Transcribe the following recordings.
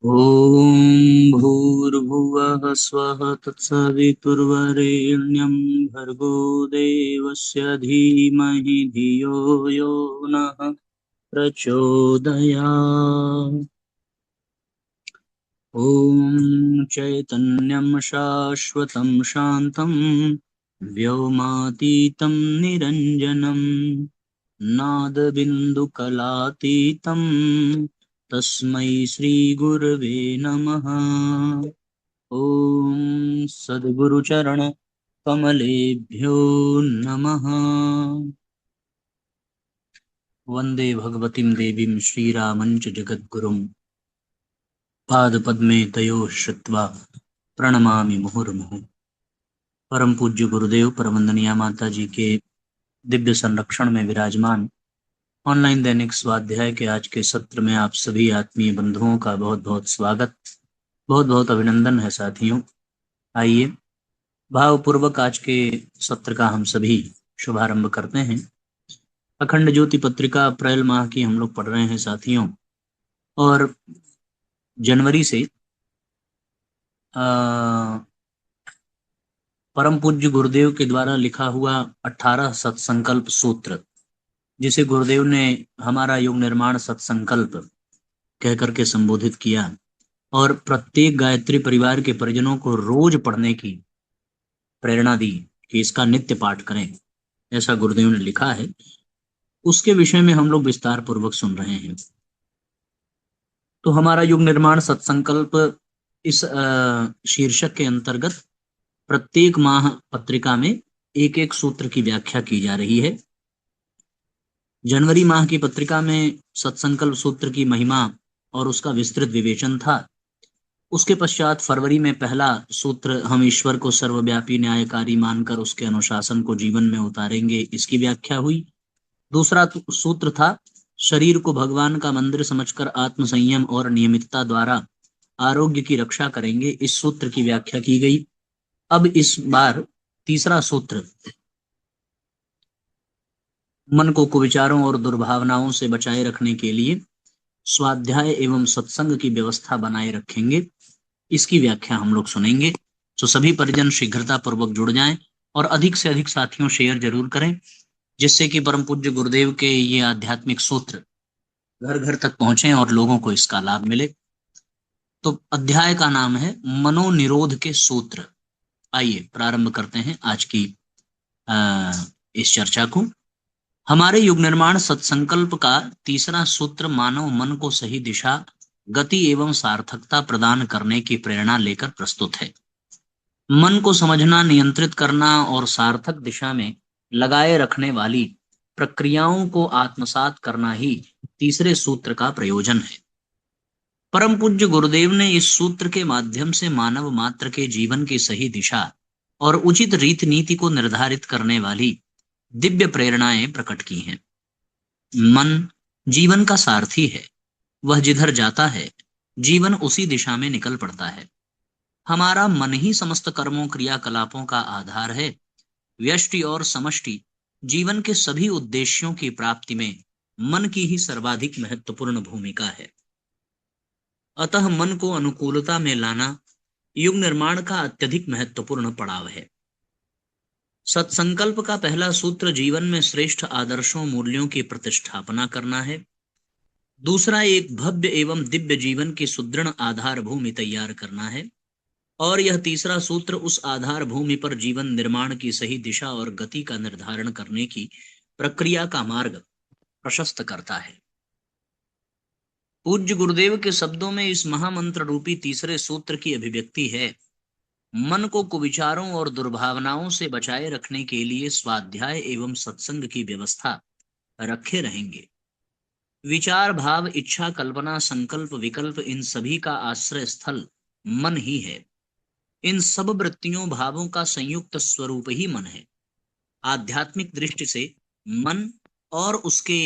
ॐ भूर्भुवः स्वः तत्सवितुर्वरेण्यं भर्गो देवस्य धीमहि धियो यो नः प्रचोदयात्। ॐ चैतन्यं शाश्वतं शान्तं व्योमातीतं निरञ्जनं नादबिन्दुकलातीतं तस्मै श्रीगुरवे नमः। ॐ सद्गुरुचरण कमलेभ्यो नमः। वन्दे भगवतीं देवीं श्रीरामञ्च जगद्गुरुं पादपद्मे तयोः श्रुत्वा प्रणमामि मुहुर्मुहुः। परम पूज्य गुरुदेव परमवंदनीय माता जी के दिव्य संरक्षण में विराजमान ऑनलाइन दैनिक स्वाध्याय के आज के सत्र में आप सभी आत्मीय बंधुओं का बहुत बहुत स्वागत, बहुत बहुत अभिनंदन है साथियों। आइए भावपूर्वक आज के सत्र का हम सभी शुभारंभ करते हैं। अखंड ज्योति पत्रिका अप्रैल माह की हम लोग पढ़ रहे हैं साथियों, और जनवरी से परम पूज्य गुरुदेव के द्वारा लिखा हुआ 18 सत्संकल्प सूत्र, जिसे गुरुदेव ने हमारा युग निर्माण सत्संकल्प कह करके संबोधित किया और प्रत्येक गायत्री परिवार के परिजनों को रोज पढ़ने की प्रेरणा दी कि इसका नित्य पाठ करें, ऐसा गुरुदेव ने लिखा है। उसके विषय में हम लोग विस्तार पूर्वक सुन रहे हैं। तो हमारा युग निर्माण सत्संकल्प इस शीर्षक के अंतर्गत प्रत्येक माह पत्रिका में एक एक सूत्र की व्याख्या की जा रही है। जनवरी माह की पत्रिका में सत्संकल्प सूत्र की महिमा और उसका विस्तृत विवेचन था। उसके पश्चात फरवरी में पहला सूत्र, हम ईश्वर को सर्वव्यापी न्यायकारी मानकर उसके अनुशासन को जीवन में उतारेंगे, इसकी व्याख्या हुई। दूसरा सूत्र था, शरीर को भगवान का मंदिर समझकर आत्मसंयम और नियमितता द्वारा आरोग्य की रक्षा करेंगे, इस सूत्र की व्याख्या की गई। अब इस बार तीसरा सूत्र, मन को कुविचारों और दुर्भावनाओं से बचाए रखने के लिए स्वाध्याय एवं सत्संग की व्यवस्था बनाए रखेंगे, इसकी व्याख्या हम लोग सुनेंगे। तो सभी परिजन शीघ्रता पूर्वक जुड़ जाएं और अधिक से अधिक साथियों शेयर जरूर करें, जिससे कि परम पूज्य गुरुदेव के ये आध्यात्मिक सूत्र घर घर तक पहुंचे और लोगों को इसका लाभ मिले। तो अध्याय का नाम है मनोनिरोध के सूत्र। आइए प्रारंभ करते हैं आज की इस चर्चा को। हमारे युग निर्माण सत्संकल्प का तीसरा सूत्र मानव मन को सही दिशा, गति एवं सार्थकता प्रदान करने की प्रेरणा लेकर प्रस्तुत है। मन को समझना, नियंत्रित करना और सार्थक दिशा में लगाए रखने वाली प्रक्रियाओं को आत्मसात करना ही तीसरे सूत्र का प्रयोजन है। परम पूज्य गुरुदेव ने इस सूत्र के माध्यम से मानव मात्र के जीवन की सही दिशा और उचित रीति नीति को निर्धारित करने वाली दिव्य प्रेरणाएं प्रकट की हैं। मन जीवन का सारथी है, वह जिधर जाता है जीवन उसी दिशा में निकल पड़ता है। हमारा मन ही समस्त कर्मों क्रियाकलापों का आधार है। व्यष्टि और समष्टि जीवन के सभी उद्देश्यों की प्राप्ति में मन की ही सर्वाधिक महत्वपूर्ण भूमिका है। अतः मन को अनुकूलता में लाना युग निर्माण का अत्यधिक महत्वपूर्ण पड़ाव है। सत्संकल्प का पहला सूत्र जीवन में श्रेष्ठ आदर्शों मूल्यों की प्रतिष्ठापना करना है। दूसरा, एक भव्य एवं दिव्य जीवन की सुदृढ़ आधार भूमि तैयार करना है। और यह तीसरा सूत्र उस आधार भूमि पर जीवन निर्माण की सही दिशा और गति का निर्धारण करने की प्रक्रिया का मार्ग प्रशस्त करता है। पूज्य गुरुदेव के शब्दों में इस महामंत्र रूपी तीसरे सूत्र की अभिव्यक्ति है, मन को कुविचारों और दुर्भावनाओं से बचाए रखने के लिए स्वाध्याय एवं सत्संग की व्यवस्था रखे रहेंगे। विचार, भाव, इच्छा, कल्पना, संकल्प, विकल्प, इन सभी का आश्रय स्थल मन ही है। इन सब वृत्तियों भावों का संयुक्त स्वरूप ही मन है। आध्यात्मिक दृष्टि से मन और उसके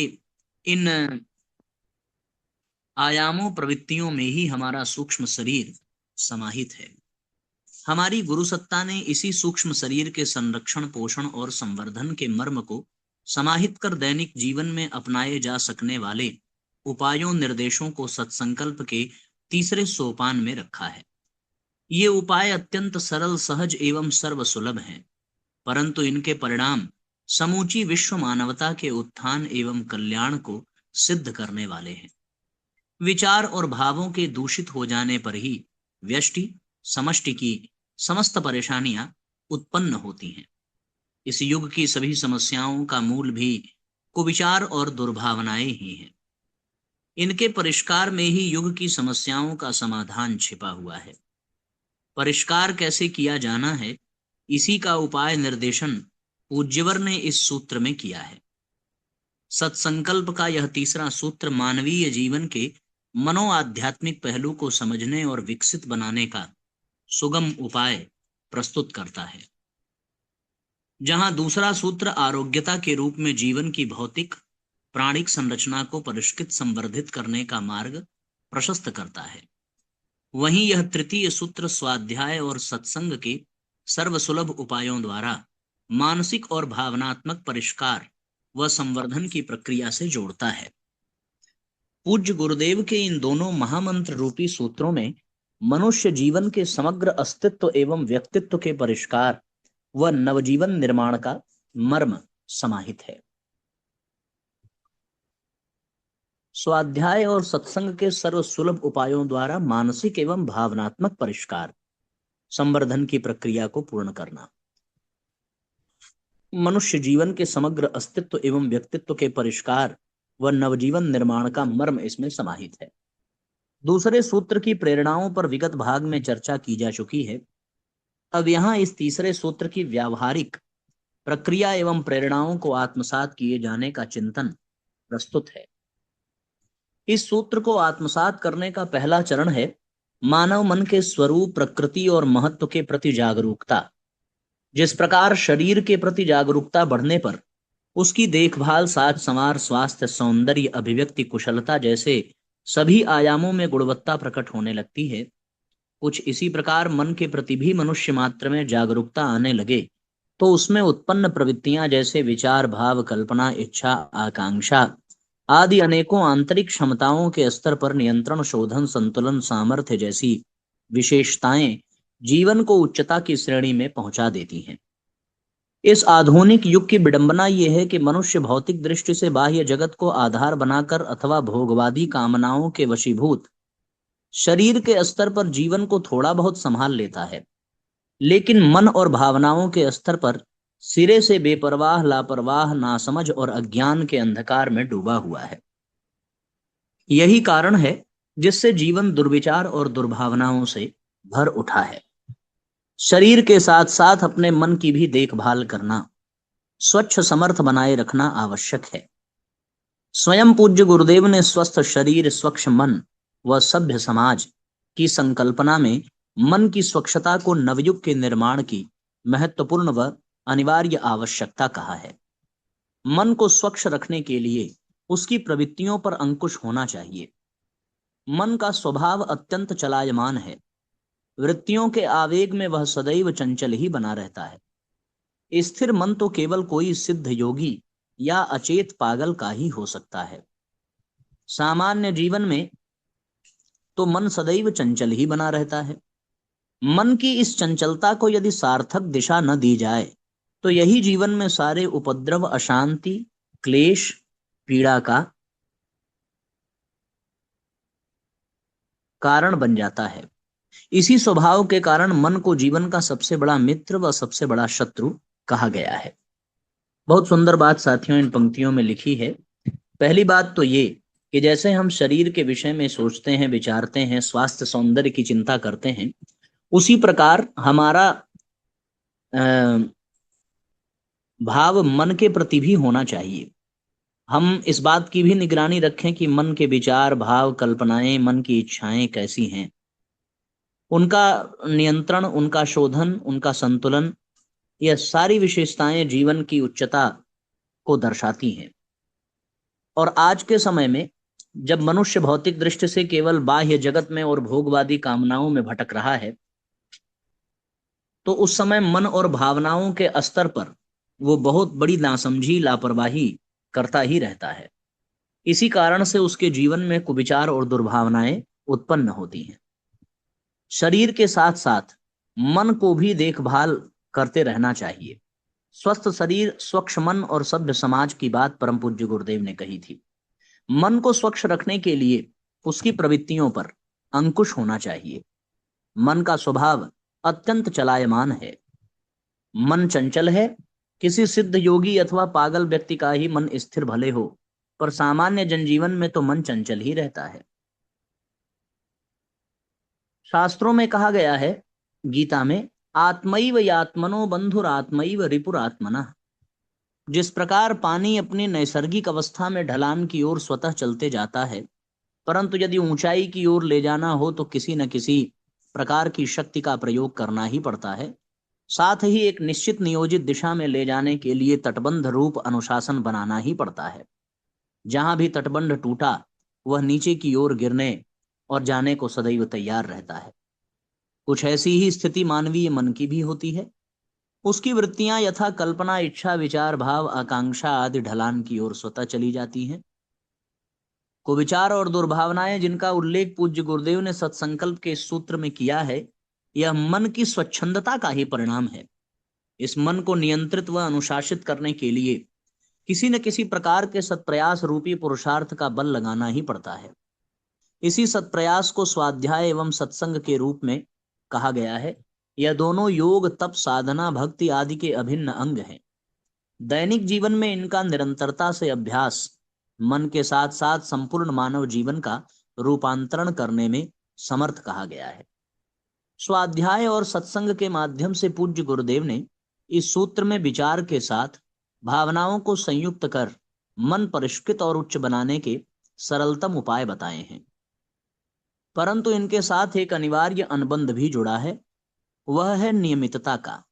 इन आयामों प्रवृत्तियों में ही हमारा सूक्ष्म शरीर समाहित है। हमारी गुरु सत्ता ने इसी सूक्ष्म शरीर के संरक्षण, पोषण और संवर्धन के मर्म को समाहित कर दैनिक जीवन में अपनाए जा सकने वाले उपायों, निर्देशों को सत्संकल्प के तीसरे सोपान में रखा है। ये उपाय अत्यंत सरल, सहज एवं सर्वसुलभ हैं, परंतु इनके परिणाम समूची विश्व मानवता के उत्थान एवं कल्याण को सिद्ध करने वाले हैं। विचार और भावों के दूषित हो जाने पर ही व्यष्टि समष्टि की समस्त परेशानियां उत्पन्न होती हैं। इस युग की सभी समस्याओं का मूल भी कुविचार और दुर्भावनाएं ही हैं। इनके परिष्कार में ही युग की समस्याओं का समाधान छिपा हुआ है। परिष्कार कैसे किया जाना है, इसी का उपाय निर्देशन पूज्यवर ने इस सूत्र में किया है। सत्संकल्प का यह तीसरा सूत्र मानवीय जीवन के मनोआध्यात्मिक पहलू को समझने और विकसित बनाने का सुगम उपाय प्रस्तुत करता है। जहां दूसरा सूत्र आरोग्यता के रूप में जीवन की भौतिक प्राणिक संरचना को परिष्कृत संवर्धित करने का मार्ग प्रशस्त करता है, वहीं यह तृतीय सूत्र स्वाध्याय और सत्संग के सर्वसुलभ उपायों द्वारा मानसिक और भावनात्मक परिष्कार व संवर्धन की प्रक्रिया से जोड़ता है। पूज्य गुरुदेव के इन दोनों महामंत्र रूपी सूत्रों में मनुष्य जीवन के समग्र अस्तित्व एवं व्यक्तित्व के परिष्कार व नवजीवन निर्माण का मर्म समाहित है। स्वाध्याय और सत्संग के सर्वसुलभ उपायों द्वारा मानसिक एवं भावनात्मक परिष्कार संवर्धन की प्रक्रिया को पूर्ण करना, मनुष्य जीवन के समग्र अस्तित्व एवं व्यक्तित्व के परिष्कार व नवजीवन निर्माण का मर्म इसमें समाहित है। दूसरे सूत्र की प्रेरणाओं पर विगत भाग में चर्चा की जा चुकी है। अब यहाँ इस तीसरे सूत्र की व्यावहारिक प्रक्रिया एवं प्रेरणाओं को आत्मसात किए जाने का चिंतन प्रस्तुत है। इस सूत्र को आत्मसात करने का पहला चरण है मानव मन के स्वरूप, प्रकृति और महत्व के प्रति जागरूकता। जिस प्रकार शरीर के प्रति जागरूकता बढ़ने पर उसकी देखभाल, साज संवार, स्वास्थ्य, सौंदर्य, अभिव्यक्ति, कुशलता जैसे सभी आयामों में गुणवत्ता प्रकट होने लगती है, कुछ इसी प्रकार मन के प्रति भी मनुष्य मात्र में जागरूकता आने लगे तो उसमें उत्पन्न प्रवृत्तियां जैसे विचार, भाव, कल्पना, इच्छा, आकांक्षा आदि अनेकों आंतरिक क्षमताओं के स्तर पर नियंत्रण, शोधन, संतुलन, सामर्थ्य जैसी विशेषताएं जीवन को उच्चता की श्रेणी में पहुंचा देती हैं। इस आधुनिक युग की विडंबना यह है कि मनुष्य भौतिक दृष्टि से बाह्य जगत को आधार बनाकर अथवा भोगवादी कामनाओं के वशीभूत शरीर के स्तर पर जीवन को थोड़ा बहुत संभाल लेता है, लेकिन मन और भावनाओं के स्तर पर सिरे से बेपरवाह, लापरवाह, नासमझ और अज्ञान के अंधकार में डूबा हुआ है। यही कारण है जिससे जीवन दुर्विचार और दुर्भावनाओं से भर उठा है। शरीर के साथ साथ अपने मन की भी देखभाल करना, स्वच्छ समर्थ बनाए रखना आवश्यक है। स्वयं पूज्य गुरुदेव ने स्वस्थ शरीर, स्वच्छ मन व सभ्य समाज की संकल्पना में मन की स्वच्छता को नवयुग के निर्माण की महत्वपूर्ण व अनिवार्य आवश्यकता कहा है। मन को स्वच्छ रखने के लिए उसकी प्रवृत्तियों पर अंकुश होना चाहिए। मन का स्वभाव अत्यंत चलायमान है। वृत्तियों के आवेग में वह सदैव चंचल ही बना रहता है। स्थिर मन तो केवल कोई सिद्ध योगी या अचेत पागल का ही हो सकता है। सामान्य जीवन में तो मन सदैव चंचल ही बना रहता है। मन की इस चंचलता को यदि सार्थक दिशा न दी जाए तो यही जीवन में सारे उपद्रव, अशांति, क्लेश, पीड़ा का कारण बन जाता है। इसी स्वभाव के कारण मन को जीवन का सबसे बड़ा मित्र व सबसे बड़ा शत्रु कहा गया है। बहुत सुंदर बात साथियों इन पंक्तियों में लिखी है। पहली बात तो ये कि जैसे हम शरीर के विषय में सोचते हैं, विचारते हैं, स्वास्थ्य सौंदर्य की चिंता करते हैं, उसी प्रकार हमारा भाव मन के प्रति भी होना चाहिए। हम इस बात की भी निगरानी रखें कि मन के विचार, भाव, कल्पनाएं, मन की इच्छाएं कैसी हैं, उनका नियंत्रण, उनका शोधन, उनका संतुलन, यह सारी विशेषताएं जीवन की उच्चता को दर्शाती हैं। और आज के समय में जब मनुष्य भौतिक दृष्टि से केवल बाह्य जगत में और भोगवादी कामनाओं में भटक रहा है, तो उस समय मन और भावनाओं के स्तर पर वो बहुत बड़ी नासमझी, लापरवाही करता ही रहता है। इसी कारण से उसके जीवन में कुविचार और दुर्भावनाएं उत्पन्न होती हैं। शरीर के साथ साथ मन को भी देखभाल करते रहना चाहिए। स्वस्थ शरीर, स्वच्छ मन और सभ्य समाज की बात परम पूज्य गुरुदेव ने कही थी। मन को स्वच्छ रखने के लिए उसकी प्रवृत्तियों पर अंकुश होना चाहिए। मन का स्वभाव अत्यंत चलायमान है। मन चंचल है। किसी सिद्ध योगी अथवा पागल व्यक्ति का ही मन स्थिर भले हो, पर सामान्य जनजीवन में तो मन चंचल ही रहता है। शास्त्रों में कहा गया है, गीता में, आत्मैव यात्मनो बंधुरात्मैव रिपुरात्मना। जिस प्रकार पानी अपनी नैसर्गिक अवस्था में ढलान की ओर स्वतः चलते जाता है, परंतु यदि ऊंचाई की ओर ले जाना हो तो किसी न किसी प्रकार की शक्ति का प्रयोग करना ही पड़ता है। साथ ही एक निश्चित नियोजित दिशा में ले जाने के लिए तटबंध रूप अनुशासन बनाना ही पड़ता है। जहां भी तटबंध टूटा, वह नीचे की ओर गिरने और जाने को सदैव तैयार रहता है। कुछ ऐसी ही स्थिति मानवीय मन की भी होती है। उसकी वृत्तियां यथा कल्पना, इच्छा, विचार, भाव, आकांक्षा आदि ढलान की ओर स्वतः चली जाती हैं। कुविचार और दुर्भावनाएं, जिनका उल्लेख पूज्य गुरुदेव ने सत्संकल्प के सूत्र में किया है, यह मन की स्वच्छंदता का ही परिणाम है। इस मन को नियंत्रित व अनुशासित करने के लिए किसी न किसी प्रकार के सत्प्रयास रूपी पुरुषार्थ का बल लगाना ही पड़ता है। इसी सत्प्रयास को स्वाध्याय एवं सत्संग के रूप में कहा गया है। यह दोनों योग, तप, साधना, भक्ति आदि के अभिन्न अंग हैं। दैनिक जीवन में इनका निरंतरता से अभ्यास मन के साथ साथ संपूर्ण मानव जीवन का रूपांतरण करने में समर्थ कहा गया है। स्वाध्याय और सत्संग के माध्यम से पूज्य गुरुदेव ने इस सूत्र में विचार के साथ भावनाओं को संयुक्त कर मन परिष्कृत और उच्च बनाने के सरलतम उपाय बताए हैं। परंतु इनके साथ एक अनिवार्य अनुबंध भी जुड़ा है, वह है नियमितता का।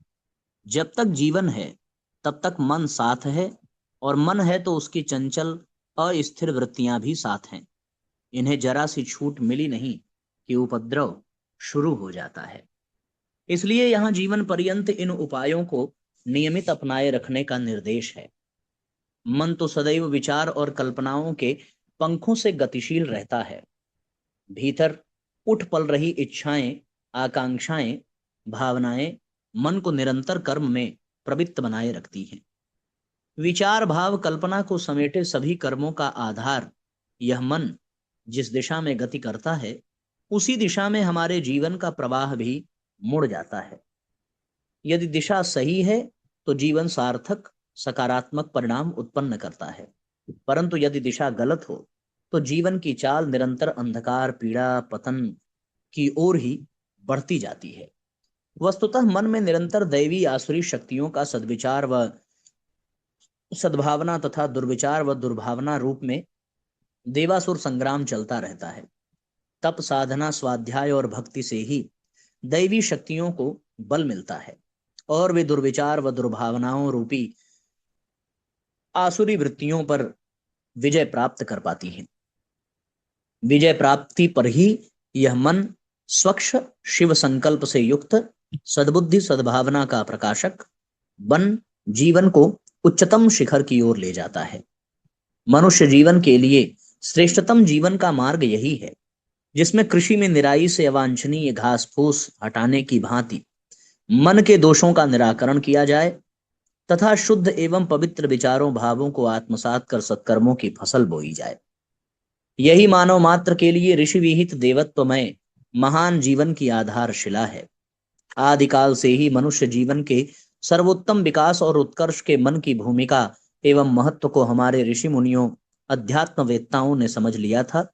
जब तक जीवन है तब तक मन साथ है, और मन है तो उसकी चंचल अस्थिर वृत्तियां भी साथ हैं। इन्हें जरा सी छूट मिली नहीं कि उपद्रव शुरू हो जाता है। इसलिए यहां जीवन पर्यंत इन उपायों को नियमित अपनाए रखने का निर्देश है। मन तो सदैव विचार और कल्पनाओं के पंखों से गतिशील रहता है। भीतर उठ पल रही इच्छाएं, आकांक्षाएं, भावनाएं मन को निरंतर कर्म में प्रवृत्त बनाए रखती हैं। विचार, भाव, कल्पना को समेटे सभी कर्मों का आधार यह मन जिस दिशा में गति करता है, उसी दिशा में हमारे जीवन का प्रवाह भी मुड़ जाता है। यदि दिशा सही है तो जीवन सार्थक, सकारात्मक परिणाम उत्पन्न करता है, परंतु यदि दिशा गलत हो तो जीवन की चाल निरंतर अंधकार, पीड़ा, पतन की ओर ही बढ़ती जाती है। वस्तुतः मन में निरंतर दैवी आसुरी शक्तियों का सद्विचार व सद्भावना तथा दुर्विचार व दुर्भावना रूप में देवासुर संग्राम चलता रहता है। तप, साधना, स्वाध्याय और भक्ति से ही दैवी शक्तियों को बल मिलता है और वे दुर्विचार व दुर्भावनाओं रूपी आसुरी वृत्तियों पर विजय प्राप्त कर पाती हैं। विजय प्राप्ति पर ही यह मन स्वच्छ शिव संकल्प से युक्त सद्बुद्धि, सद्भावना का प्रकाशक बन जीवन को उच्चतम शिखर की ओर ले जाता है। मनुष्य जीवन के लिए श्रेष्ठतम जीवन का मार्ग यही है, जिसमें कृषि में निराई से अवांछनीय घास फूस हटाने की भांति मन के दोषों का निराकरण किया जाए तथा शुद्ध एवं पवित्र विचारों, भावों को आत्मसात कर सत्कर्मों की फसल बोई जाए। यही मानव मात्र के लिए ऋषि विहित देवत्वमय महान जीवन की आधारशिला है। आदिकाल से ही मनुष्य जीवन के सर्वोत्तम विकास और उत्कर्ष के मन की भूमिका एवं महत्व को हमारे ऋषि मुनियों, अध्यात्म वेत्ताओं ने समझ लिया था।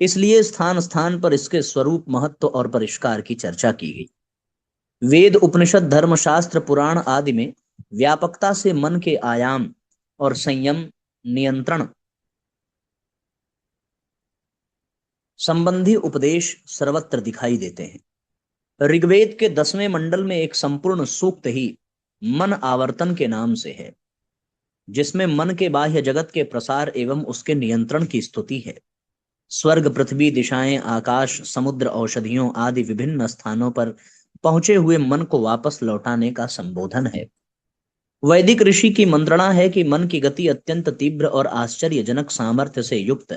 इसलिए स्थान स्थान पर इसके स्वरूप, महत्व और परिष्कार की चर्चा की गई। वेद, उपनिषद, धर्मशास्त्र, पुराण आदि में व्यापकता से मन के आयाम और संयम, नियंत्रण संबंधी उपदेश सर्वत्र दिखाई देते हैं। ऋग्वेद के 10वें मंडल में एक संपूर्ण सूक्त ही मन आवर्तन के नाम से है, जिसमें मन के बाह्य जगत के प्रसार एवं उसके नियंत्रण की स्तुति है। स्वर्ग, पृथ्वी, दिशाएं, आकाश, समुद्र, औषधियों आदि विभिन्न स्थानों पर पहुंचे हुए मन को वापस लौटाने का संबोधन है। वैदिक ऋषि की मंत्रणा है कि मन की गति अत्यंत तीव्र और आश्चर्यजनक सामर्थ्य से युक्त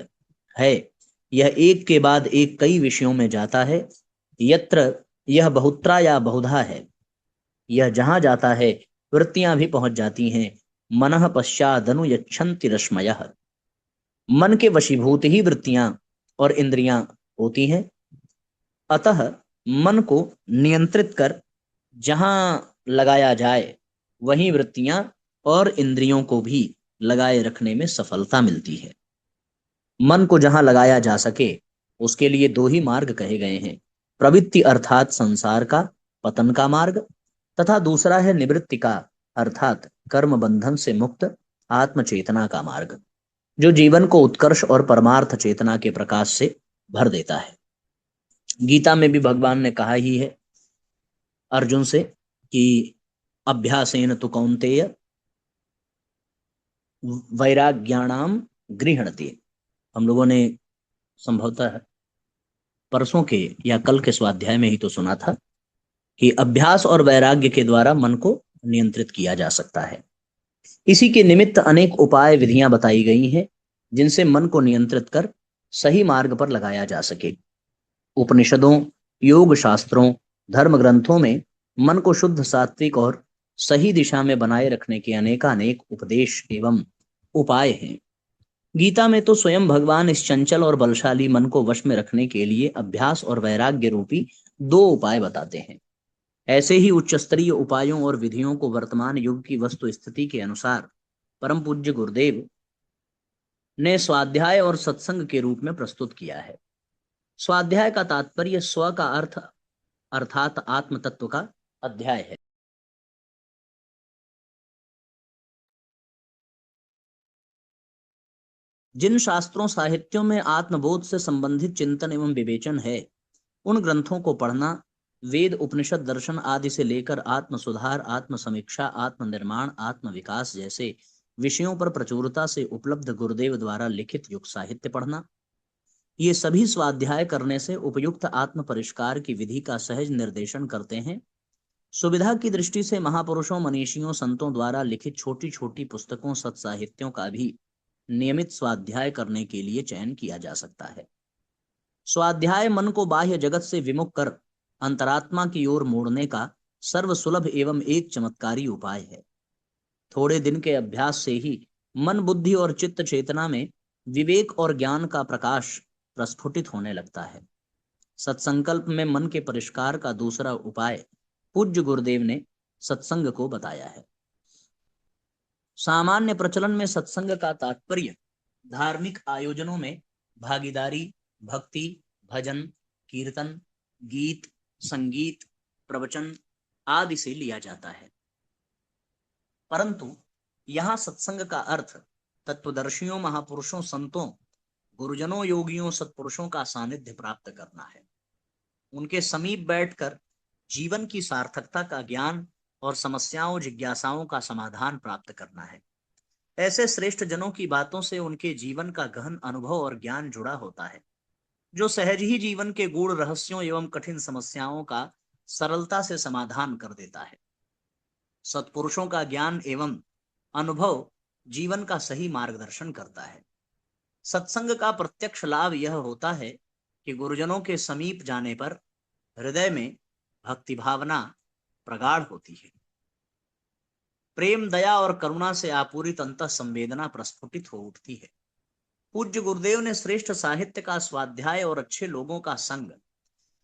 है, यह एक के बाद एक कई विषयों में जाता है। यत्र यह बहुत्रा या बहुधा है, यह जहां जाता है वृत्तियां भी पहुंच जाती हैं। मनः पश्चादनु यच्छन्ति रश्मयः, मन के वशीभूत ही वृत्तियां और इंद्रियां होती हैं। अतः मन को नियंत्रित कर जहां लगाया जाए वहीं वृत्तियां और इंद्रियों को भी लगाए रखने में सफलता मिलती है। मन को जहां लगाया जा सके उसके लिए दो ही मार्ग कहे गए हैं, प्रवृत्ति अर्थात संसार का पतन का मार्ग, तथा दूसरा है निवृत्ति का अर्थात कर्म बंधन से मुक्त आत्मचेतना का मार्ग, जो जीवन को उत्कर्ष और परमार्थ चेतना के प्रकाश से भर देता है। गीता में भी भगवान ने कहा ही है अर्जुन से कि अभ्यासेन तु कौन्तेय वैराग्याणाम गृह्णति। हम लोगों ने संभवतः परसों के या कल के स्वाध्याय में ही तो सुना था कि अभ्यास और वैराग्य के द्वारा मन को नियंत्रित किया जा सकता है। इसी के निमित्त अनेक उपाय विधियां बताई गई हैं जिनसे मन को नियंत्रित कर सही मार्ग पर लगाया जा सके। उपनिषदों, योग शास्त्रों, धर्म ग्रंथों में मन को शुद्ध, सात्विक और सही दिशा में बनाए रखने के अनेकानेक उपदेश एवं उपाय हैं। गीता में तो स्वयं भगवान इस चंचल और बलशाली मन को वश में रखने के लिए अभ्यास और वैराग्य रूपी दो उपाय बताते हैं। ऐसे ही उच्च स्तरीय उपायों और विधियों को वर्तमान युग की वस्तु स्थिति के अनुसार परम पूज्य गुरुदेव ने स्वाध्याय और सत्संग के रूप में प्रस्तुत किया है। स्वाध्याय का तात्पर्य स्व का अर्थ अर्थात आत्म तत्व का अध्याय है। जिन शास्त्रों साहित्यों में आत्मबोध से संबंधित चिंतन एवं विवेचन है, उन ग्रंथों को पढ़ना वेद, उपनिषद, दर्शन आदि से लेकर आत्म सुधार, आत्म समीक्षा, आत्म निर्माण, आत्म विकास जैसे विषयों पर प्रचुरता से उपलब्ध गुरुदेव द्वारा लिखित युग साहित्य पढ़ना, ये सभी स्वाध्याय करने से उपयुक्त आत्म परिष्कार की विधि का सहज निर्देशन करते हैं। सुविधा की दृष्टि से महापुरुषों, मनीषियों, संतों द्वारा लिखित छोटी छोटी पुस्तकों, सत्साहित्यों का भी नियमित स्वाध्याय करने के लिए चयन किया जा सकता है। स्वाध्याय मन को बाह्य जगत से विमुख कर अंतरात्मा की ओर मोड़ने का सर्वसुलभ एवं एक चमत्कारी उपाय है। थोड़े दिन के अभ्यास से ही मन, बुद्धि और चित्त चेतना में विवेक और ज्ञान का प्रकाश प्रस्फुटित होने लगता है। सत्संकल्प में मन के परिष्कार का दूसरा उपाय पूज्य गुरुदेव ने सत्संग को बताया है। सामान्य प्रचलन में सत्संग का तात्पर्य धार्मिक आयोजनों में भागीदारी, भक्ति, भजन, कीर्तन, गीत, संगीत, प्रवचन आदि से लिया जाता है। परंतु यहाँ सत्संग का अर्थ तत्वदर्शियों, महापुरुषों, संतों, गुरुजनों, योगियों, सत्पुरुषों का सानिध्य प्राप्त करना है। उनके समीप बैठकर जीवन की सार्थकता का ज्ञान और समस्याओं, जिज्ञासाओं का समाधान प्राप्त करना है। ऐसे श्रेष्ठ जनों की बातों से उनके जीवन का गहन अनुभव और ज्ञान जुड़ा होता है, जो सहज ही जीवन के गूढ़ रहस्यों एवं कठिन समस्याओं का सरलता से समाधान कर देता है। सत्पुरुषों का ज्ञान एवं अनुभव जीवन का सही मार्गदर्शन करता है। सत्संग का प्रत्यक्ष लाभ यह होता है कि गुरुजनों के समीप जाने पर हृदय में भक्ति भावना प्रगाढ़ होती है। प्रेम, दया और करुणा से आपूरित अंतः संवेदना प्रस्फुटित हो उठती है। पूज्य गुरुदेव ने श्रेष्ठ साहित्य का स्वाध्याय और अच्छे लोगों का संग,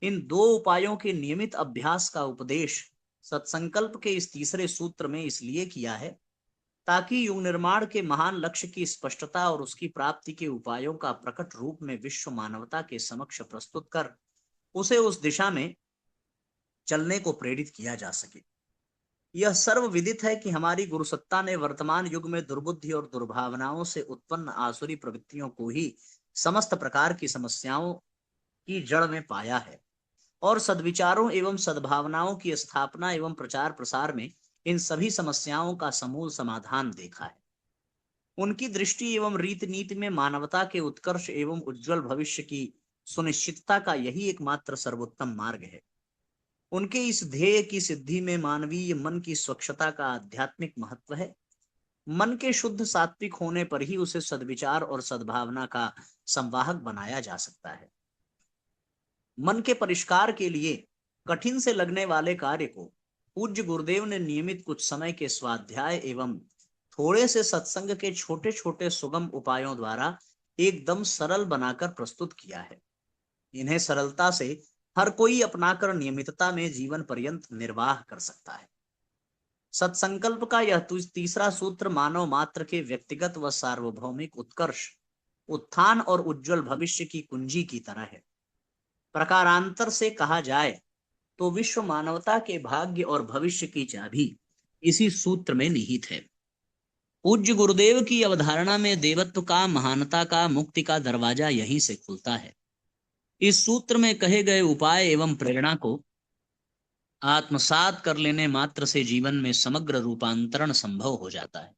इन दो उपायों के नियमित अभ्यास का उपदेश सत्संकल्प के इस तीसरे सूत्र में इसलिए किया है ताकि युग निर्माण के महान लक्ष्य की स्पष्टता और उसकी प्राप्ति के उपायों का प्रकट रूप में विश्व मानवता के समक्ष प्रस्तुत कर उसे उस दिशा में चलने को प्रेरित किया जा सके। यह सर्वविदित है कि हमारी गुरुसत्ता ने वर्तमान युग में दुर्बुद्धि और दुर्भावनाओं से उत्पन्न आसुरी प्रवृत्तियों को ही समस्त प्रकार की समस्याओं की जड़ में पाया है और सद्विचारों एवं सद्भावनाओं की स्थापना एवं प्रचार प्रसार में इन सभी समस्याओं का समूल समाधान देखा है। उनकी दृष्टि एवं रीति नीति में मानवता के उत्कर्ष एवं उज्जवल भविष्य की सुनिश्चितता का यही एकमात्र सर्वोत्तम मार्ग है। उनके इस ध्येय की सिद्धि में मानवीय मन की स्वच्छता का आध्यात्मिक महत्व है। मन के शुद्ध सात्विक होने पर ही उसे सद्विचार और सद्भावना का संवाहक बनाया जा सकता है। मन के परिष्कार के लिए कठिन से लगने वाले कार्य को पूज्य गुरुदेव ने नियमित कुछ समय के स्वाध्याय एवं थोड़े से सत्संग के छोटे छोटे सुगम उपायों द्वारा एकदम सरल बनाकर प्रस्तुत किया है। इन्हें सरलता से हर कोई अपनाकर नियमितता में जीवन पर्यंत निर्वाह कर सकता है। सत्संकल्प का यह तीसरा सूत्र मानव मात्र के व्यक्तिगत व सार्वभौमिक उत्कर्ष, उत्थान और उज्जवल भविष्य की कुंजी की तरह है। प्रकारांतर से कहा जाए तो विश्व मानवता के भाग्य और भविष्य की चाबी इसी सूत्र में निहित है। पूज्य गुरुदेव की अवधारणा में देवत्व का, महानता का, मुक्ति का दरवाजा यहीं से खुलता है। इस सूत्र में कहे गए उपाय एवं प्रेरणा को आत्मसात कर लेने मात्र से जीवन में समग्र रूपांतरण संभव हो जाता है।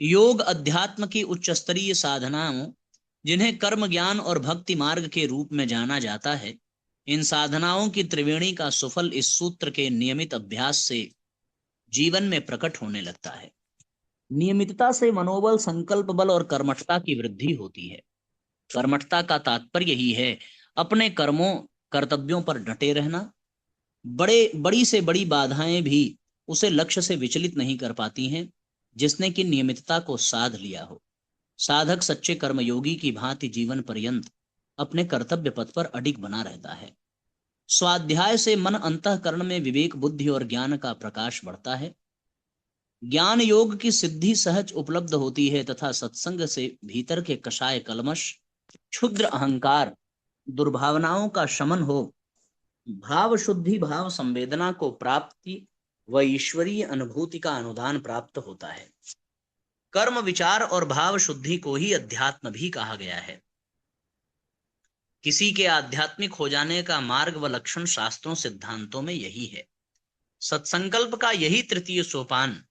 योग अध्यात्म की उच्च स्तरीय साधनाओं, जिन्हें कर्म, ज्ञान और भक्ति मार्ग के रूप में जाना जाता है, इन साधनाओं की त्रिवेणी का सुफल इस सूत्र के नियमित अभ्यास से जीवन में प्रकट होने लगता है। नियमितता से मनोबल, संकल्प बल और कर्मठता की वृद्धि होती है। कर्मठता का तात्पर्य ही है अपने कर्मों, कर्तव्यों पर डटे रहना। बड़ी से बड़ी बाधाएं भी उसे लक्ष्य से विचलित नहीं कर पाती हैं, जिसने कि नियमितता को साध लिया हो। साधक सच्चे कर्मयोगी की भांति जीवन पर्यंत अपने कर्तव्य पथ पर अडिग बना रहता है। स्वाध्याय से मन अंतःकरण में विवेक, बुद्धि और ज्ञान का प्रकाश बढ़ता है। ज्ञान योग की सिद्धि सहज उपलब्ध होती है तथा सत्संग से भीतर के कषाय, कलमश, क्षुद्र अहंकार, दुर्भावनाओं का शमन हो, भाव शुद्धि, भाव संवेदना को प्राप्ति व ईश्वरीय अनुभूति का अनुदान प्राप्त होता है। कर्म, विचार और भाव शुद्धि को ही अध्यात्म भी कहा गया है। किसी के आध्यात्मिक हो जाने का मार्ग व लक्षण शास्त्रों, सिद्धांतों में यही है। सत्संकल्प का यही तृतीय सोपान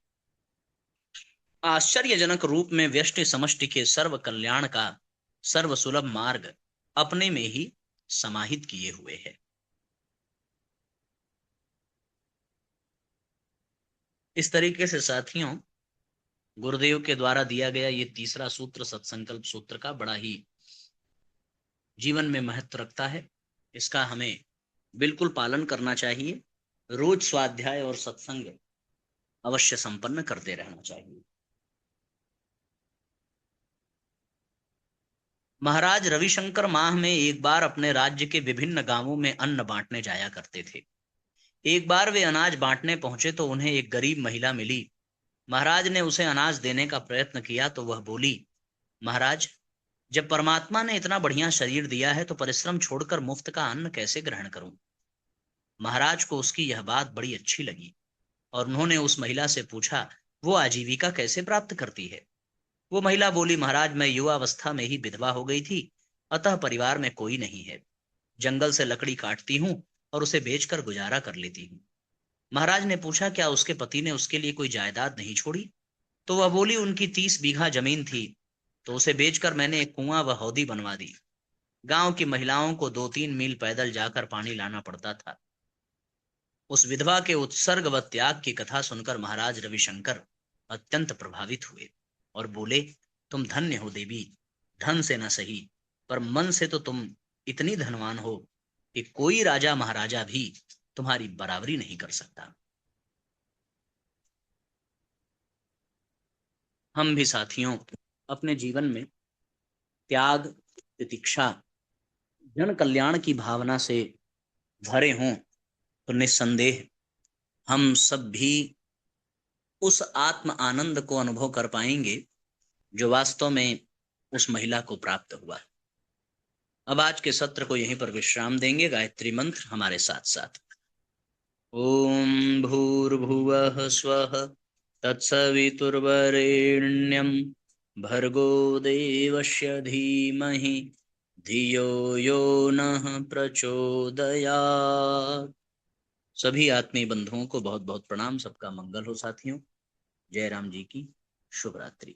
आश्चर्यजनक रूप में व्यष्टि समष्टि के सर्व कल्याण का सर्व सुलभ मार्ग अपने में ही समाहित किए हुए है। इस तरीके से साथियों, गुरुदेव के द्वारा दिया गया ये तीसरा सूत्र सत्संकल्प सूत्र का बड़ा ही जीवन में महत्व रखता है। इसका हमें बिल्कुल पालन करना चाहिए। रोज स्वाध्याय और सत्संग अवश्य संपन्न करते रहना चाहिए। महाराज रविशंकर माह में एक बार अपने राज्य के विभिन्न गांवों में अन्न बांटने जाया करते थे। एक बार वे अनाज बांटने पहुंचे तो उन्हें एक गरीब महिला मिली। महाराज ने उसे अनाज देने का प्रयत्न किया तो वह बोली, महाराज, जब परमात्मा ने इतना बढ़िया शरीर दिया है तो परिश्रम छोड़कर मुफ्त का अन्न कैसे ग्रहण करूं। महाराज को उसकी यह बात बड़ी अच्छी लगी और उन्होंने उस महिला से पूछा, वो आजीविका कैसे प्राप्त करती है। वो महिला बोली, महाराज, मैं युवावस्था में ही विधवा हो गई थी, अतः परिवार में कोई नहीं है। जंगल से लकड़ी काटती हूँ और उसे बेचकर गुजारा कर लेती हूँ। महाराज ने पूछा, क्या उसके पति ने उसके लिए कोई जायदाद नहीं छोड़ी। तो वह बोली, उनकी 30 बीघा जमीन थी, तो उसे बेचकर मैंने एक कुआं व हौदी बनवा दी। गांव की महिलाओं को 2-3 मील पैदल जाकर पानी लाना पड़ता था। उस विधवा के उत्सर्ग व त्याग की कथा सुनकर महाराज रविशंकर अत्यंत प्रभावित हुए और बोले, तुम धन्य हो देवी, धन से न सही पर मन से तो तुम इतनी धनवान हो कि कोई राजा महाराजा भी तुम्हारी बराबरी नहीं कर सकता। हम भी साथियों अपने जीवन में त्याग, तितिक्षा, जन कल्याण की भावना से भरे हों तो निस्संदेह हम सब भी उस आत्म आनंद को अनुभव कर पाएंगे जो वास्तव में उस महिला को प्राप्त हुआ। अब आज के सत्र को यहीं पर विश्राम देंगे। गायत्री मंत्र हमारे साथ साथ। ओम भूर्भुवः स्वः तत्सवितुर्वरेण्यं भर्गो देवस्य धीमहि धियो यो नः प्रचोदयात्। सभी आत्मीय बंधुओं को बहुत बहुत प्रणाम। सबका मंगल हो साथियों। जय राम जी की शुभ रात्रि।